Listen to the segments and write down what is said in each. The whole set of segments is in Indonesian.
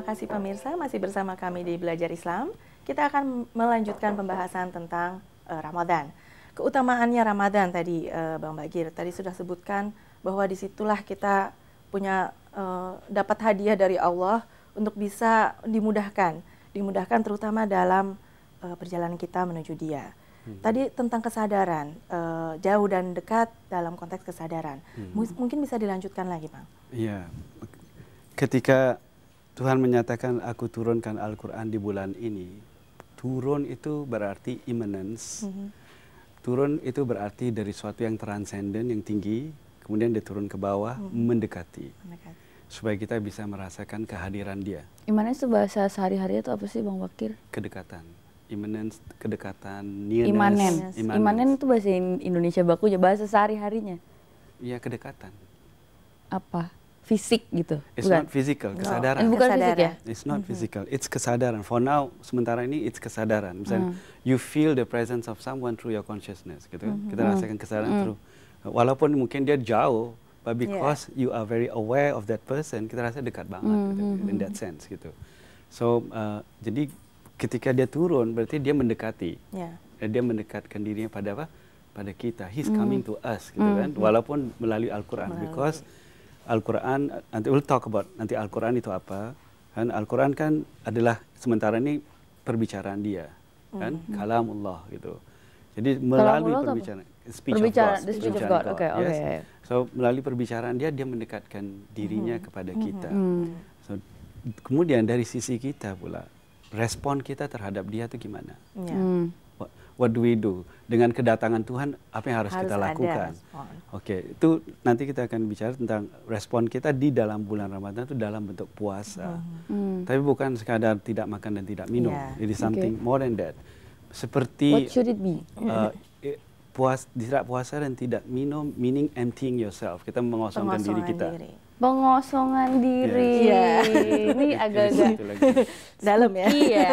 terima kasih pemirsa, masih bersama kami di Belajar Islam. Kita akan melanjutkan pembahasan tentang Ramadan. Keutamaannya Ramadan tadi, Bang Bagir, tadi sudah sebutkan bahwa disitulah kita punya dapat hadiah dari Allah untuk bisa dimudahkan terutama dalam perjalanan kita menuju Dia. Tadi tentang kesadaran, jauh dan dekat dalam konteks kesadaran. Mungkin bisa dilanjutkan lagi, Bang. Iya, ketika Tuhan menyatakan aku turunkan Al-Quran di bulan ini, turun itu berarti immanence. Turun itu berarti dari suatu yang transenden, yang tinggi, kemudian dia turun ke bawah, mendekati. Supaya kita bisa merasakan kehadiran Dia. Immanence itu bahasa sehari-hari itu apa sih, Bang Bakir? Kedekatan. Immanence, kedekatan, nearness. Imanen itu bahasa Indonesia bakunya, bahasa sehari-harinya. Iya, kedekatan. Apa? Fisik gitu? It's not physical, kesadaran. Bukan fisik ya? It's not physical, it's kesadaran. For now, sementara ini it's kesadaran. Misalnya, you feel the presence of someone through your consciousness, gitu kan? Kita rasakan kesadaran through. Walaupun mungkin dia jauh, but because you are very aware of that person, kita rasa dekat banget, gitu, in that sense, gitu. So, jadi ketika dia turun, berarti dia mendekati. Dia mendekatkan dirinya pada apa? Pada kita. He's coming to us, gitu kan? Walaupun melalui Al-Quran, because Al-Quran, nanti we'll talk about nanti Al-Quran itu apa. Kan Al-Quran kan adalah sementara ini perbicaraan Dia, kan? Kalamullah gitu. Jadi melalui perbicaraan, speech of God. Yes. So melalui perbicaraan Dia mendekatkan dirinya kepada kita. So kemudian dari sisi kita pula, respon kita terhadap Dia itu gimana? What do we do? Dengan kedatangan Tuhan, apa yang harus kita lakukan? Oke, itu nanti kita akan bicara tentang respon kita di dalam bulan Ramadan itu dalam bentuk puasa. Tapi bukan sekadar tidak makan dan tidak minum. It is something more than that. Seperti What should it be? Tidak puasa dan tidak minum, meaning emptying yourself. Kita mengosongkan diri kita. Pengosongan diri. Ini agak-agak dalam ya. Iya.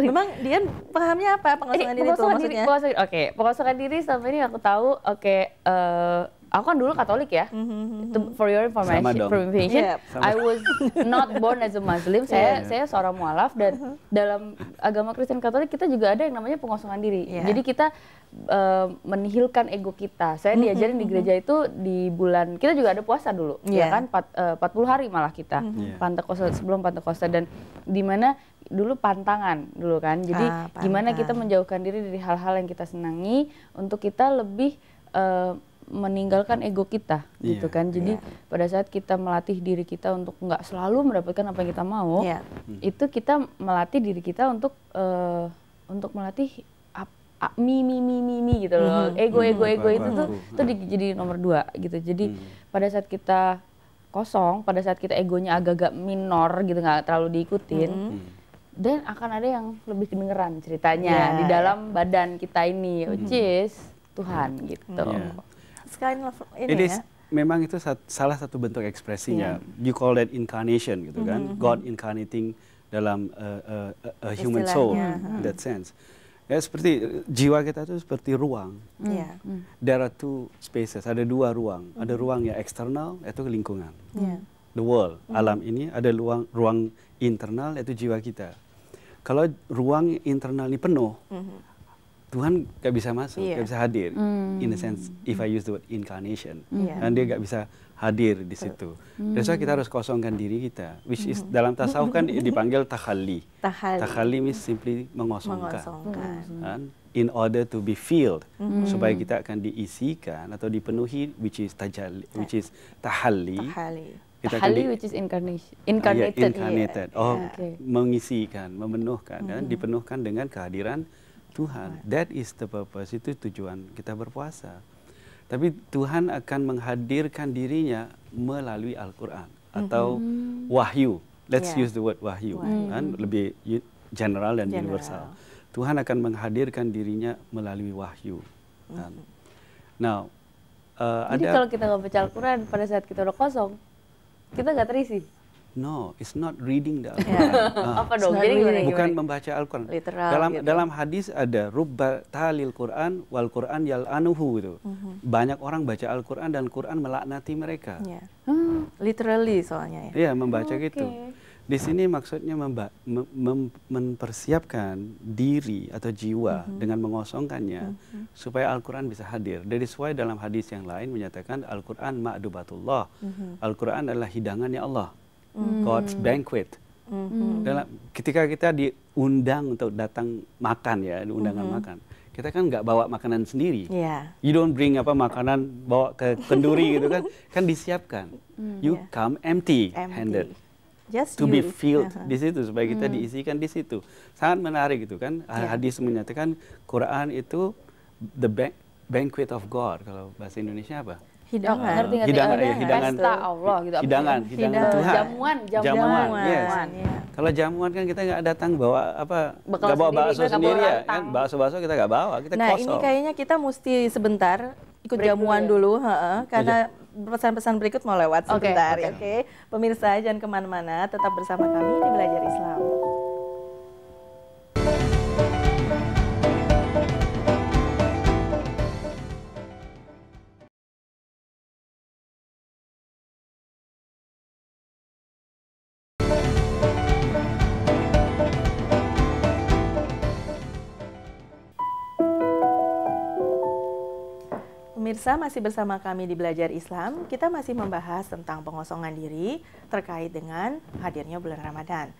Memang dia pahamnya apa pengosongan diri itu maksudnya? Pengosongan diri sampai ini aku tahu. Aku kan dulu Katolik ya. For your information, I was not born as a Muslim. Saya seorang mualaf dan dalam agama Kristen Katolik kita juga ada yang namanya pengosongan diri. Jadi kita menihilkan ego kita. Saya diajarin di gereja itu di bulan kita juga ada puasa dulu, ya kan 40 hari malah kita Pantekosta, sebelum Pantekosta, dan di mana dulu pantangan dulu kan. Jadi gimana kita menjauhkan diri dari hal-hal yang kita senangi untuk kita lebih meninggalkan ego kita gitu kan. Jadi pada saat kita melatih diri kita untuk nggak selalu mendapatkan apa yang kita mau, itu kita melatih diri kita untuk melatih mi gitu loh. Ego itu tuh jadi nomor 2 gitu. Jadi pada saat kita kosong, pada saat kita egonya agak-agak minor gitu, nggak terlalu diikutin, dan akan ada yang lebih kedengeran ceritanya di dalam badan kita ini, which is Tuhan gitu. Sekalian ini ya. Memang itu salah satu bentuk ekspresinya. You call that incarnation gitu kan. God incarnating dalam a human soul in that sense. Ya, seperti jiwa kita itu seperti ruang. There are two spaces, ada 2 ruang. Ada ruang yang eksternal, yaitu lingkungan. The world, alam ini. Ada ruang internal, yaitu jiwa kita. Kalau ruang internal ini penuh, Tuhan gak bisa masuk, gak bisa hadir. In a sense, if I use the word incarnation. Dan dia gak bisa hadir di situ. Dan so kita harus kosongkan diri kita. Which is dalam tasawuf kan dipanggil takhalli. Takhalli means simply mengosongkan. In order to be filled. Supaya kita akan diisikan atau dipenuhi, which is tahalli. Tahalli which is incarnated. Mengisikan, memenuhkan, dipenuhkan dengan kehadiran Tuhan. That is the purpose, itu tujuan kita berpuasa. Tapi Tuhan akan menghadirkan dirinya melalui Al-Quran atau wahyu. Let's use the word wahyu, kan? Lebih general dan universal. Tuhan akan menghadirkan dirinya melalui wahyu. Now, jadi kalau kita nggak baca Al-Quran pada saat kita udah kosong, kita nggak terisi. No, it's not reading the Al-Quran. Apa dong? Jadi gimana? Bukan membaca Al-Quran. Dalam hadis ada rubba talil Quran wal Quran yal'anuhu gitu. Banyak orang baca Al-Quran dan Quran melaknati mereka. Literally soalnya ya. Iya, membaca gitu. Di sini maksudnya mempersiapkan diri atau jiwa dengan mengosongkannya supaya Al-Quran bisa hadir. Dari sesuai dalam hadis yang lain menyatakan Al-Quran ma'dubatullah. Al-Quran adalah hidangannya Allah. God's banquet. Ketika kita diundang untuk datang makan ya, diundangan makan. Kita kan nggak bawa makanan sendiri. You don't bring makanan bawa ke kenduri gitu kan. Kan disiapkan. You come empty-handed. Just to be filled di situ supaya kita diisikan di situ. Sangat menarik gitu kan. Hadis menyatakan Quran itu the banquet of God. Kalau bahasa Indonesia apa? Hidangan. Hidangan pesta Allah gitu. Hidangan Tuhan. Jamuan. Yes. Kalau jamuan kan kita nggak datang bawa nggak bawa bakso sendiri ya kan. Bakso kita nggak bawa, kita kosong. Ini kayaknya kita mesti sebentar ikut jamuan dulu, karena pesan-pesan berikut mau lewat sebentar. Oke. Pemirsa jangan kemana-mana, tetap bersama kami di Belajar Islam. Pemirsa masih bersama kami di Belajar Islam, kita masih membahas tentang pengosongan diri terkait dengan hadirnya bulan Ramadan.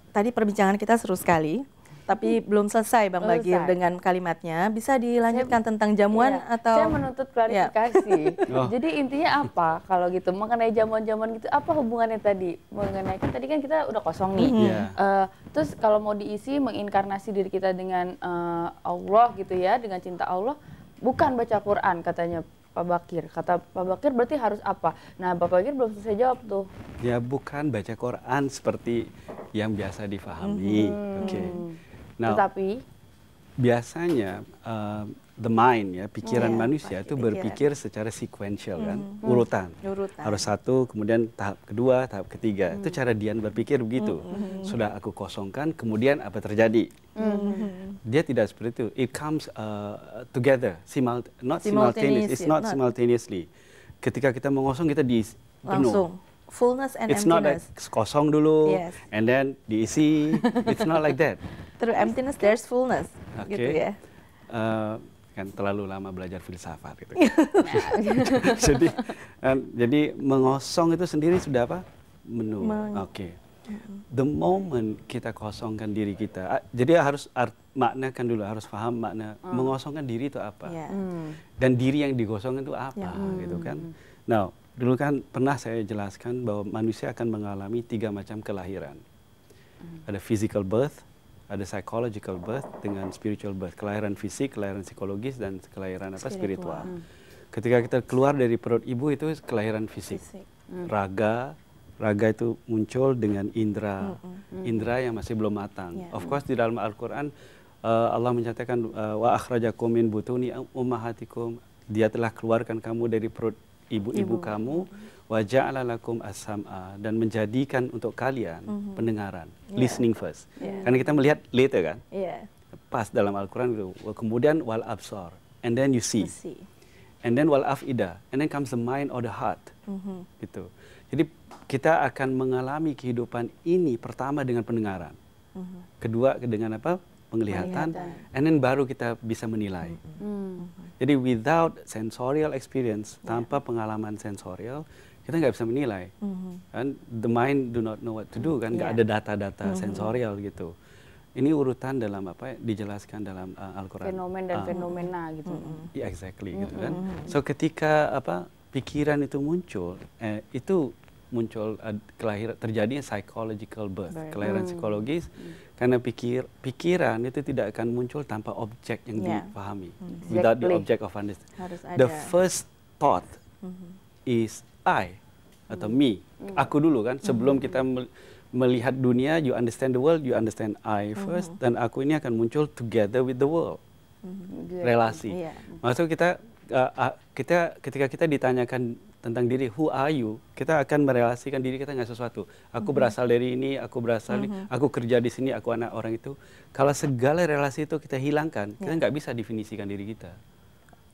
Tadi perbincangan kita seru sekali, tapi belum selesai Bang Bagir dengan kalimatnya. Bisa dilanjutkan tentang jamuan atau? Saya menuntut klarifikasi. Jadi intinya apa kalau gitu mengenai jamuan-jamuan gitu? Apa hubungannya tadi? Mengenai kan tadi kan kita udah kosong nih. Terus kalau mau diisi menginkarnasi diri kita dengan Allah gitu ya, dengan cinta Allah. Bukan baca Quran katanya Pak Bakir. Kata Pak Bakir berarti harus apa? Nah Pak Bakir belum selesai jawab tuh. Ya bukan baca Quran seperti yang biasa difahami. Nah, tetapi biasanya the mind ya, pikiran manusia itu berpikir secara sequential kan, urutan. Harus satu, kemudian tahap kedua, tahap ketiga. Itu cara Dian berpikir begitu. Sudah aku kosongkan, kemudian apa terjadi? Dia tidak seperti itu. It comes together, not simultaneous. It's not simultaneously. Ketika kita mengosong, kita diisi penuh. Fullness and It's not emptiness. like kosong dulu, and then diisi. It's not like that. Through emptiness, there's fullness. Gitu ya. Kan terlalu lama belajar filsafat gitu. jadi mengosong itu sendiri sudah apa? Menu. The moment kita kosongkan diri kita, jadi harus maknakan dulu, harus paham makna mengosongkan diri itu apa, dan diri yang digosongkan itu apa, gitu kan. Nah, dulu kan pernah saya jelaskan bahwa manusia akan mengalami 3 macam kelahiran. Ada physical birth, ada psychological birth dengan spiritual birth. Kelahiran fisik, kelahiran psikologis, dan kelahiran spiritual. Ketika kita keluar dari perut ibu itu kelahiran fisik. Raga itu muncul dengan indera yang masih belum matang. Of course di dalam Al-Quran Allah menyatakan wa akhrajakum min butuni ummahatikum, Dia telah keluarkan kamu dari perut ibu-ibu kamu, wa ja'ala lakum as-sam'a, dan menjadikan untuk kalian pendengaran, listening first. Karena kita melihat later kan. Pas dalam Al-Quran itu, kemudian wal absar, and then you see. And then wal afida, and then comes the mind or the heart. Gitu. Jadi kita akan mengalami kehidupan ini pertama dengan pendengaran. Kedua dengan apa? Penglihatan. And then baru kita bisa menilai. Jadi without sensorial experience, tanpa pengalaman sensorial, kita nggak bisa menilai. And the mind do not know what to do kan, nggak ada data-data sensorial gitu. Ini urutan dalam apa dijelaskan dalam Al-Quran. Fenomen dan fenomena gitu. Exactly gitu kan. So ketika apa pikiran itu muncul, itu muncul terjadi psychological birth, kelahiran psikologis, karena pikiran itu tidak akan muncul tanpa objek yang dipahami. Without the object of understanding. The first thought is I atau me, aku dulu kan. Sebelum kita melihat dunia, you understand the world, you understand I first, dan aku ini akan muncul together with the world. Relasi. Maksudnya ketika kita ditanyakan tentang diri, who are you? Kita akan merelasikan diri kita dengan sesuatu. Aku berasal dari ini, aku berasal aku kerja di sini, aku anak orang itu. Kalau segala relasi itu kita hilangkan, kita nggak bisa definisikan diri kita.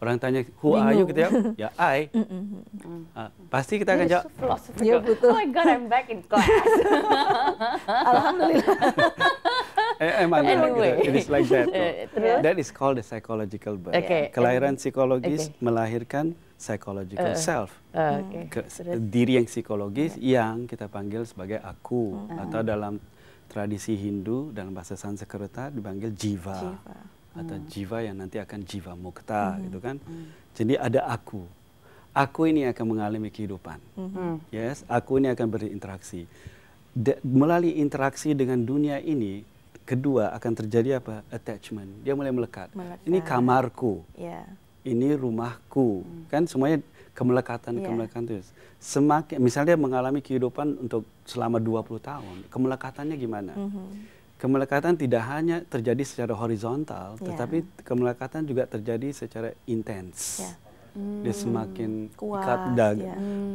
orang tanya, who are you? Kita ya I. Pasti kita akan jawab. Ya, betul. Oh my God, I'm back in class. Alhamdulillah. Emang anyway. It is like that. That is called the psychological birth. Kelahiran psikologis melahirkan psychological self. Diri yang psikologis yang kita panggil sebagai aku. Atau dalam tradisi Hindu, dalam bahasa Sanskerta dipanggil jiva. Atau jiva yang nanti akan jiva mukta, gitu kan. Jadi ada aku. Aku ini akan mengalami kehidupan. Yes, aku ini akan berinteraksi. Melalui interaksi dengan dunia ini, kedua akan terjadi apa? Attachment. Dia mulai melekat. Ini kamarku. Ini rumahku. Kan semuanya kemelekatan itu. Semakin misalnya mengalami kehidupan untuk selama 20 tahun, kemelekatannya gimana? Kemelekatan tidak hanya terjadi secara horizontal, tetapi kemelekatan juga terjadi secara intens. Dia semakin kuat.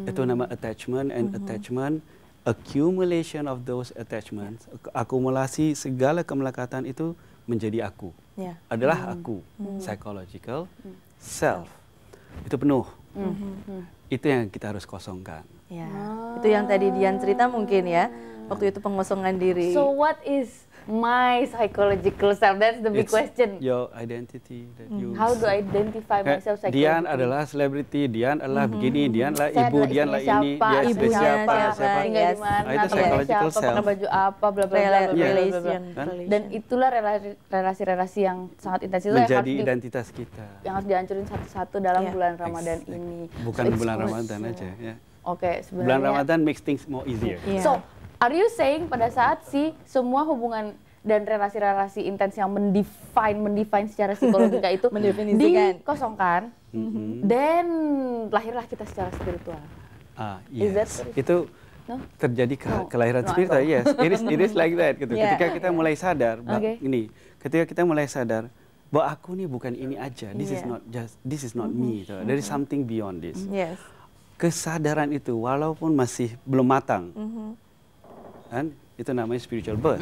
Itu nama attachment, and attachment, accumulation of those attachments, akumulasi segala kemelekatan itu menjadi aku. Adalah aku, psychological self. Itu penuh. Itu yang kita harus kosongkan. Itu yang tadi Dian cerita mungkin ya, waktu itu pengosongan diri. So what is my psychological self? That's the big question. Your identity that you. How do I identify myself psychologically? Dian adalah selebriti, Dian adalah begini, Dian lah ibu, Dian lah ini, dia ibunya siapa, tinggal di mana, itu psychological self. pakai baju apa, bla bla bla. Dan itulah relasi-relasi yang sangat intens itu menjadi identitas kita. Yang harus dihancurin satu-satu dalam bulan Ramadan ini. Bukan bulan Ramadan aja ya. Oke, sebenarnya. Bulan Ramadan makes things more easier. So, are you saying pada saat semua hubungan dan relasi-relasi intens yang mendefine secara psikologika itu dikosongkan, dan lahirlah kita secara spiritual? Yes. Itu terjadi kelahiran spiritual. Yes, it is like that. Gitu. Ketika kita mulai sadar, ketika kita mulai sadar bahwa aku nih bukan ini aja. This is not me. There is something beyond this. Kesadaran itu walaupun masih belum matang, kan itu namanya spiritual birth.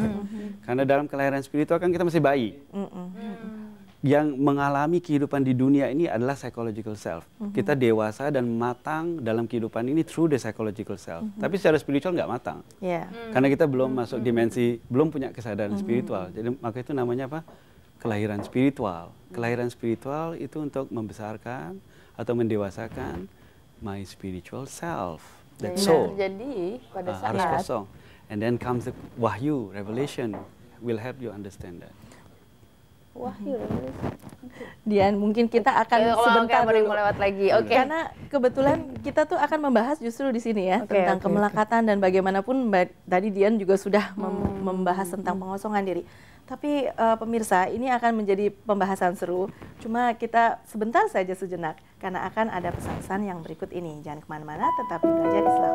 Karena dalam kelahiran spiritual kan kita masih bayi. Yang mengalami kehidupan di dunia ini adalah psychological self. Kita dewasa dan matang dalam kehidupan ini through the psychological self. Tapi secara spiritual nggak matang. Karena kita belum masuk dimensi, belum punya kesadaran spiritual. Jadi maka itu namanya apa? Kelahiran spiritual. Kelahiran spiritual itu untuk membesarkan atau mendewasakan my spiritual self, that soul. Terjadi pada saat harus kosong, and then comes the wahyu, revelation, will help you understand that. Wahyu, revelation. Dian, mungkin kita akan sebentar dulu lewat lagi. Karena kebetulan kita tuh akan membahas justru di sini ya tentang kemelekatan dan bagaimanapun tadi Dian juga sudah membahas tentang pengosongan diri. Tapi pemirsa, ini akan menjadi pembahasan seru. Cuma kita sebentar saja sejenak, karena akan ada pesan-pesan yang berikut ini. Jangan kemana-mana, tetap di Belajar Islam.